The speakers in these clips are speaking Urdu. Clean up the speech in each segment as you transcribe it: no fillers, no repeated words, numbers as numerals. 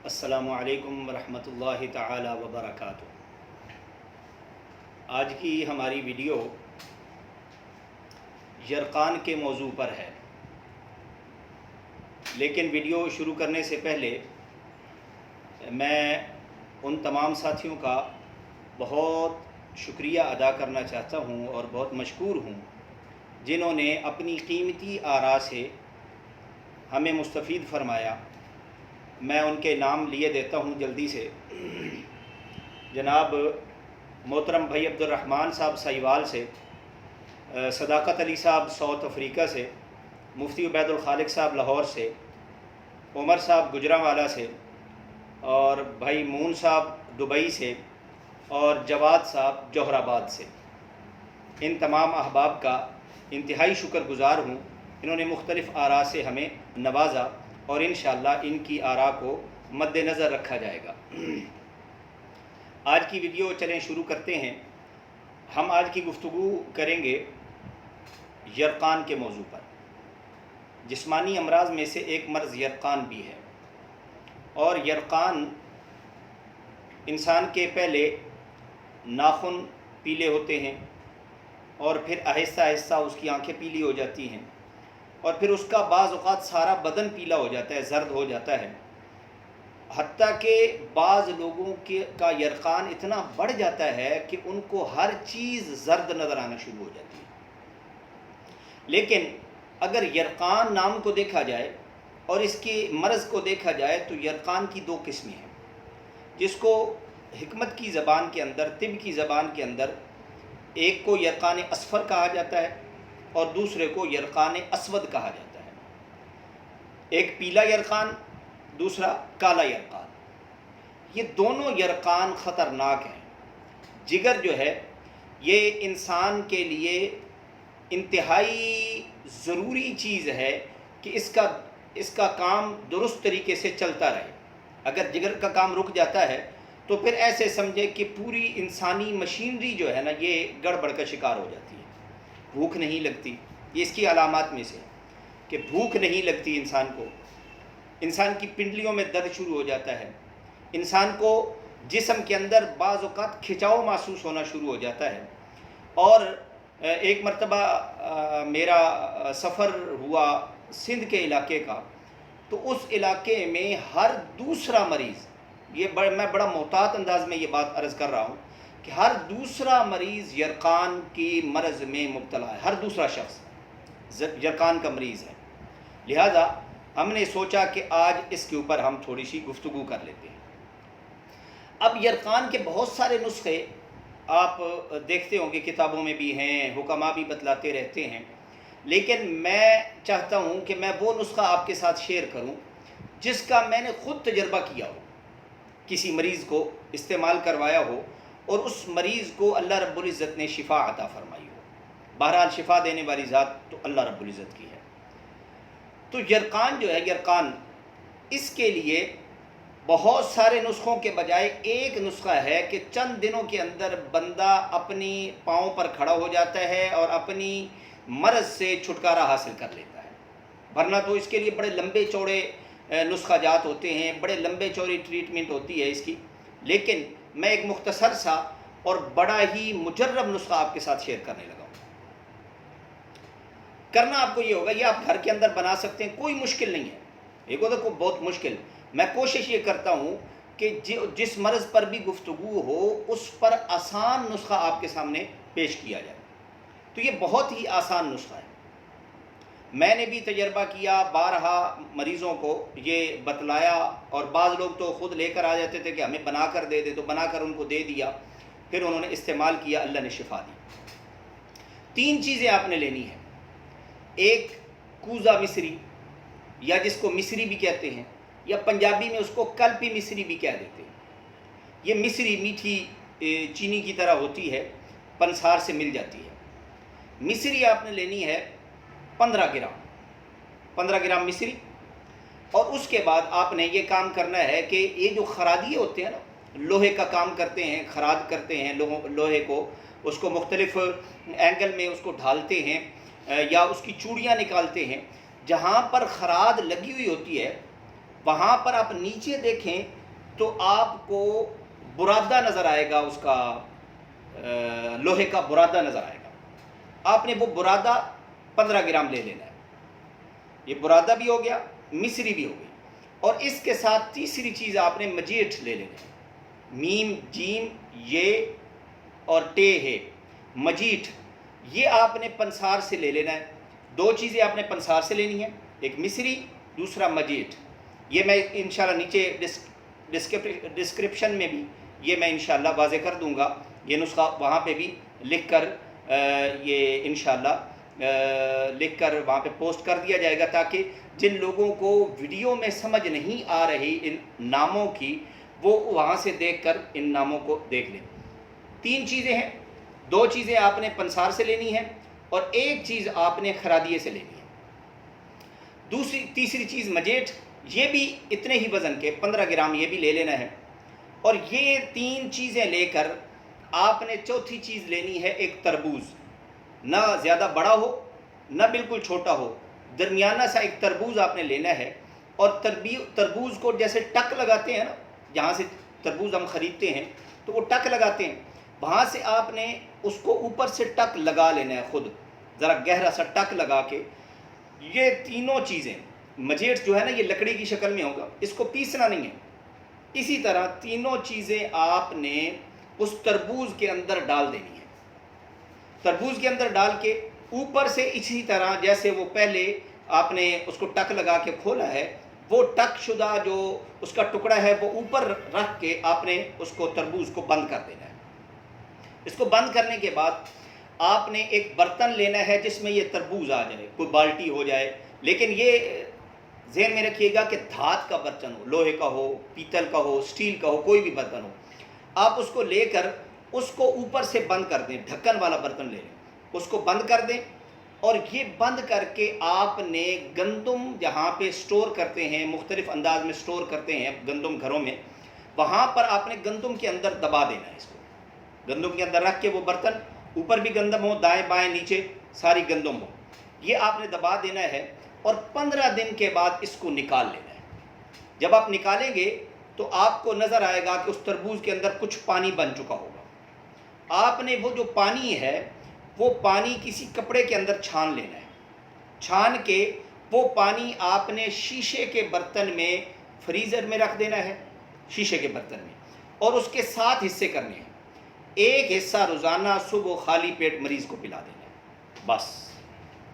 السلام علیکم ورحمۃ اللہ تعالی وبرکاتہ۔ آج کی ہماری ویڈیو یرقان کے موضوع پر ہے، لیکن ویڈیو شروع کرنے سے پہلے میں ان تمام ساتھیوں کا بہت شکریہ ادا کرنا چاہتا ہوں اور بہت مشکور ہوں جنہوں نے اپنی قیمتی آراء سے ہمیں مستفید فرمایا۔ میں ان کے نام لیے دیتا ہوں جلدی سے۔ جناب محترم بھائی عبد الرحمن صاحب سائیوال سے، صداقت علی صاحب ساؤتھ افریقہ سے، مفتی عبید الخالق صاحب لاہور سے، عمر صاحب گجرانوالہ سے، اور بھائی مون صاحب دبئی سے، اور جواد صاحب جوہر آباد سے۔ ان تمام احباب کا انتہائی شکر گزار ہوں، انہوں نے مختلف آراء سے ہمیں نوازا اور انشاءاللہ ان کی آراء کو مد نظر رکھا جائے گا۔ آج کی ویڈیو چلیں شروع کرتے ہیں۔ ہم آج کی گفتگو کریں گے یرقان کے موضوع پر۔ جسمانی امراض میں سے ایک مرض یرقان بھی ہے، اور یرقان انسان کے پہلے ناخن پیلے ہوتے ہیں اور پھر آہستہ آہستہ اس کی آنکھیں پیلی ہو جاتی ہیں، اور پھر اس کا بعض اوقات سارا بدن پیلا ہو جاتا ہے، زرد ہو جاتا ہے، حتیٰ کہ بعض لوگوں کا یرقان اتنا بڑھ جاتا ہے کہ ان کو ہر چیز زرد نظر آنا شروع ہو جاتی ہے۔ لیکن اگر یرقان نام کو دیکھا جائے اور اس کے مرض کو دیکھا جائے تو یرقان کی دو قسمیں ہیں، جس کو حکمت کی زبان کے اندر، طب کی زبان کے اندر، ایک کو یرقان اصفر کہا جاتا ہے اور دوسرے کو یرقان اسود کہا جاتا ہے۔ ایک پیلا یرقان، دوسرا کالا یرقان۔ یہ دونوں یرقان خطرناک ہیں۔ جگر جو ہے یہ انسان کے لیے انتہائی ضروری چیز ہے کہ اس کا کام درست طریقے سے چلتا رہے۔ اگر جگر کا کام رک جاتا ہے تو پھر ایسے سمجھے کہ پوری انسانی مشینری جو ہے نا، یہ گڑبڑ کا شکار ہو جاتی ہے۔ بھوک نہیں لگتی، یہ اس کی علامات میں سے ہے کہ بھوک نہیں لگتی انسان کو، انسان کی پنڈلیوں میں درد شروع ہو جاتا ہے، انسان کو جسم کے اندر بعض اوقات کھچاؤ محسوس ہونا شروع ہو جاتا ہے۔ اور ایک مرتبہ میرا سفر ہوا سندھ کے علاقے کا، تو اس علاقے میں ہر دوسرا مریض، میں بڑا محتاط انداز میں یہ بات عرض کر رہا ہوں کہ ہر دوسرا مریض یرقان کی مرض میں مبتلا ہے، ہر دوسرا شخص یرقان کا مریض ہے۔ لہذا ہم نے سوچا کہ آج اس کے اوپر ہم تھوڑی سی گفتگو کر لیتے ہیں۔ اب یرقان کے بہت سارے نسخے آپ دیکھتے ہوں گے، کتابوں میں بھی ہیں، حکماء بھی بتلاتے رہتے ہیں، لیکن میں چاہتا ہوں کہ میں وہ نسخہ آپ کے ساتھ شیئر کروں جس کا میں نے خود تجربہ کیا ہو، کسی مریض کو استعمال کروایا ہو اور اس مریض کو اللہ رب العزت نے شفا عطا فرمائی ہو۔ بہرحال شفا دینے والی ذات تو اللہ رب العزت کی ہے۔ تو یرقان جو ہے، یرقان، اس کے لیے بہت سارے نسخوں کے بجائے ایک نسخہ ہے کہ چند دنوں کے اندر بندہ اپنی پاؤں پر کھڑا ہو جاتا ہے اور اپنی مرض سے چھٹکارا حاصل کر لیتا ہے۔ ورنہ تو اس کے لیے بڑے لمبے چوڑے نسخہ جات ہوتے ہیں، بڑے لمبے چوڑی ٹریٹمنٹ ہوتی ہے اس کی، لیکن میں ایک مختصر سا اور بڑا ہی مجرب نسخہ آپ کے ساتھ شیئر کرنے لگا ہوں۔ کرنا آپ کو یہ ہوگا، یہ آپ گھر کے اندر بنا سکتے ہیں، کوئی مشکل نہیں ہے۔ ایک ہوتا کوئی بہت مشکل، میں کوشش یہ کرتا ہوں کہ جس مرض پر بھی گفتگو ہو اس پر آسان نسخہ آپ کے سامنے پیش کیا جائے۔ تو یہ بہت ہی آسان نسخہ ہے، میں نے بھی تجربہ کیا، بارہا مریضوں کو یہ بتلایا، اور بعض لوگ تو خود لے کر آ جاتے تھے کہ ہمیں بنا کر دے دے، تو بنا کر ان کو دے دیا، پھر انہوں نے استعمال کیا، اللہ نے شفا دی۔ تین چیزیں آپ نے لینی ہیں۔ ایک کوزہ مصری، یا جس کو مصری بھی کہتے ہیں، یا پنجابی میں اس کو کلپی مصری بھی کہہ دیتے ہیں۔ یہ مصری میٹھی چینی کی طرح ہوتی ہے، پنسار سے مل جاتی ہے۔ مصری آپ نے لینی ہے 15 گرام مصری، اور اس کے بعد آپ نے یہ کام کرنا ہے کہ یہ جو خرادیے ہوتے ہیں نا، لوہے کا کام کرتے ہیں، خراد کرتے ہیں لوہے کو، اس کو مختلف اینگل میں اس کو ڈھالتے ہیں یا اس کی چوڑیاں نکالتے ہیں۔ جہاں پر خراد لگی ہوئی ہوتی ہے وہاں پر آپ نیچے دیکھیں تو آپ کو برادہ نظر آئے گا، اس کا لوہے کا برادہ نظر آئے گا. آپ نے وہ برادہ 15 گرام لے لینا ہے. یہ برادہ بھی ہو گیا، مصری بھی ہو گئی. اور اس کے ساتھ تیسری چیز آپ نے مجیٹ لے لینا ہے. میم جیم یہ اور ٹے ہے، مجیٹ. یہ آپ نے پنسار سے لے لینا ہے. 2 چیزیں آپ نے پنسار سے لینی ہیں، ایک مصری، دوسرا مجیٹ. یہ میں انشاءاللہ نیچے ڈسکرپشن میں بھی یہ میں انشاءاللہ واضح کر دوں گا. یہ نسخہ وہاں پہ بھی لکھ کر یہ انشاءاللہ لکھ کر وہاں پہ پوسٹ کر دیا جائے گا، تاکہ جن لوگوں کو ویڈیو میں سمجھ نہیں آ رہی ان ناموں کی، وہ وہاں سے دیکھ کر ان ناموں کو دیکھ لیں. 3 چیزیں ہیں. 2 چیزیں آپ نے پنسار سے لینی ہیں اور 1 چیز آپ نے خرادیے سے لینی ہے. تیسری چیز مجیٹ، یہ بھی اتنے ہی وزن کے 15 گرام یہ بھی لے لینا ہے. اور یہ 3 چیزیں لے کر آپ نے چوتھی چیز لینی ہے ایک تربوز. نہ زیادہ بڑا ہو نہ بالکل چھوٹا ہو، درمیانہ سا ایک تربوز آپ نے لینا ہے. اور تربوز کو جیسے ٹک لگاتے ہیں نا، جہاں سے تربوز ہم خریدتے ہیں تو وہ ٹک لگاتے ہیں، وہاں سے آپ نے اس کو اوپر سے ٹک لگا لینا ہے، خود ذرا گہرا سا ٹک لگا کے. یہ تینوں چیزیں، مجیٹ جو ہے نا یہ لکڑی کی شکل میں ہوگا، اس کو پیسنا نہیں ہے. اسی طرح تینوں چیزیں آپ نے اس تربوز کے اندر ڈال دینی ہے. تربوز کے اندر ڈال کے اوپر سے اسی طرح جیسے وہ پہلے آپ نے اس کو ٹک لگا کے کھولا ہے، وہ ٹک شدہ جو اس کا ٹکڑا ہے وہ اوپر رکھ کے آپ نے اس کو تربوز کو بند کر دینا ہے. اس کو بند کرنے کے بعد آپ نے ایک برتن لینا ہے جس میں یہ تربوز آ جائے، کوئی بالٹی ہو جائے، لیکن یہ ذہن میں رکھیے گا کہ دھات کا برتن ہو، لوہے کا ہو، پیتل کا ہو، سٹیل کا ہو، کوئی بھی برتن ہو. آپ اس کو لے کر اس کو اوپر سے بند کر دیں، ڈھکن والا برتن لے لیں، اس کو بند کر دیں. اور یہ بند کر کے آپ نے گندم جہاں پہ سٹور کرتے ہیں، مختلف انداز میں سٹور کرتے ہیں گندم گھروں میں، وہاں پر آپ نے گندم کے اندر دبا دینا ہے. اس کو گندم کے اندر رکھ کے وہ برتن اوپر بھی گندم ہو، دائیں بائیں نیچے ساری گندم ہو، یہ آپ نے دبا دینا ہے. اور 15 دن کے بعد اس کو نکال لینا ہے. جب آپ نکالیں گے تو آپ کو نظر آئے گا کہ اس تربوز کے اندر کچھ پانی بن چکا ہوگا. آپ نے وہ جو پانی ہے وہ پانی کسی کپڑے کے اندر چھان لینا ہے. چھان کے وہ پانی آپ نے شیشے کے برتن میں فریزر میں رکھ دینا ہے، شیشے کے برتن میں. اور اس کے 7 حصے کرنے ہیں. ایک حصہ روزانہ صبح خالی پیٹ مریض کو پلا دینا ہے. بس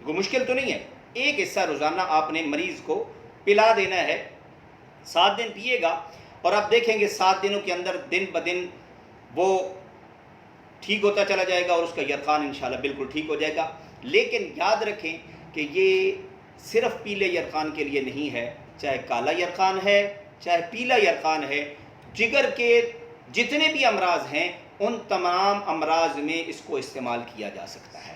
کوئی مشکل تو نہیں ہے. ایک حصہ روزانہ آپ نے مریض کو پلا دینا ہے. 7 دن پیے گا اور آپ دیکھیں گے 7 دنوں کے اندر دن بدن وہ ٹھیک ہوتا چلا جائے گا اور اس کا یرقان انشاءاللہ بالکل ٹھیک ہو جائے گا. لیکن یاد رکھیں کہ یہ صرف پیلے یرقان کے لیے نہیں ہے، چاہے کالا یرقان ہے چاہے پیلا یرقان ہے، جگر کے جتنے بھی امراض ہیں ان تمام امراض میں اس کو استعمال کیا جا سکتا ہے.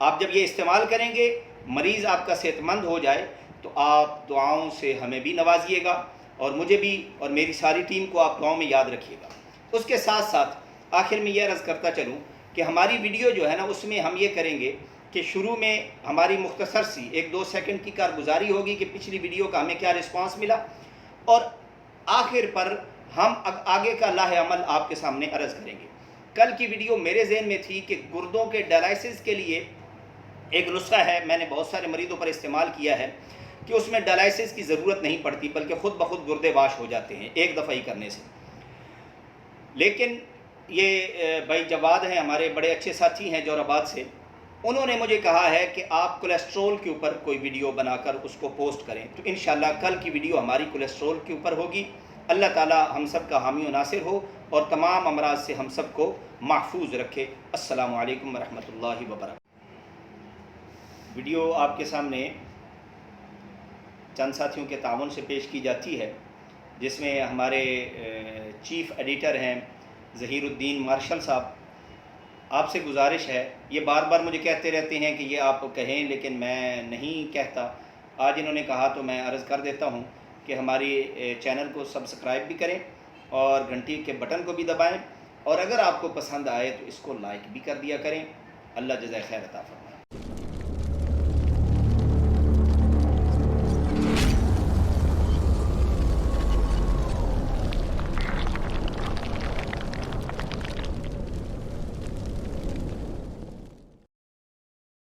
آپ جب یہ استعمال کریں گے، مریض آپ کا صحت مند ہو جائے تو آپ دعاؤں سے ہمیں بھی نوازیے گا اور مجھے بھی اور میری ساری ٹیم کو آپ دعاؤں میں یاد رکھیے گا. اس کے ساتھ ساتھ آخر میں یہ عرض کرتا چلوں کہ ہماری ویڈیو جو ہے نا اس میں ہم یہ کریں گے کہ شروع میں ہماری مختصر سی 1-2 سیکنڈ کی کارگزاری ہوگی کہ پچھلی ویڈیو کا ہمیں کیا رسپانس ملا، اور آخر پر ہم آگے کا لاہ عمل آپ کے سامنے عرض کریں گے. کل کی ویڈیو میرے ذہن میں تھی کہ گردوں کے ڈائلائسس کے لیے ایک نسخہ ہے، میں نے بہت سارے مریضوں پر استعمال کیا ہے کہ اس میں ڈائلائسس کی ضرورت نہیں پڑتی بلکہ خود بخود گردے واش ہو جاتے ہیں ایک دفعہ ہی کرنے سے. لیکن یہ بھائی جواد ہیں، ہمارے بڑے اچھے ساتھی ہیں جور آباد سے، انہوں نے مجھے کہا ہے کہ آپ کولیسٹرول کے اوپر کوئی ویڈیو بنا کر اس کو پوسٹ کریں. تو انشاءاللہ کل کی ویڈیو ہماری کولیسٹرول کے اوپر ہوگی. اللہ تعالی ہم سب کا حامی و ناصر ہو اور تمام امراض سے ہم سب کو محفوظ رکھے. السلام علیکم ورحمۃ اللہ وبرکاتہ. ویڈیو آپ کے سامنے چند ساتھیوں کے تعاون سے پیش کی جاتی ہے، جس میں ہمارے چیف ایڈیٹر ہیں ظہیر الدین مارشل صاحب. آپ سے گزارش ہے، یہ بار بار مجھے کہتے رہتے ہیں کہ یہ آپ کہیں، لیکن میں نہیں کہتا. آج انہوں نے کہا تو میں عرض کر دیتا ہوں کہ ہماری چینل کو سبسکرائب بھی کریں اور گھنٹی کے بٹن کو بھی دبائیں، اور اگر آپ کو پسند آئے تو اس کو لائک بھی کر دیا کریں. اللہ جزائے خیر عطا فرمائے.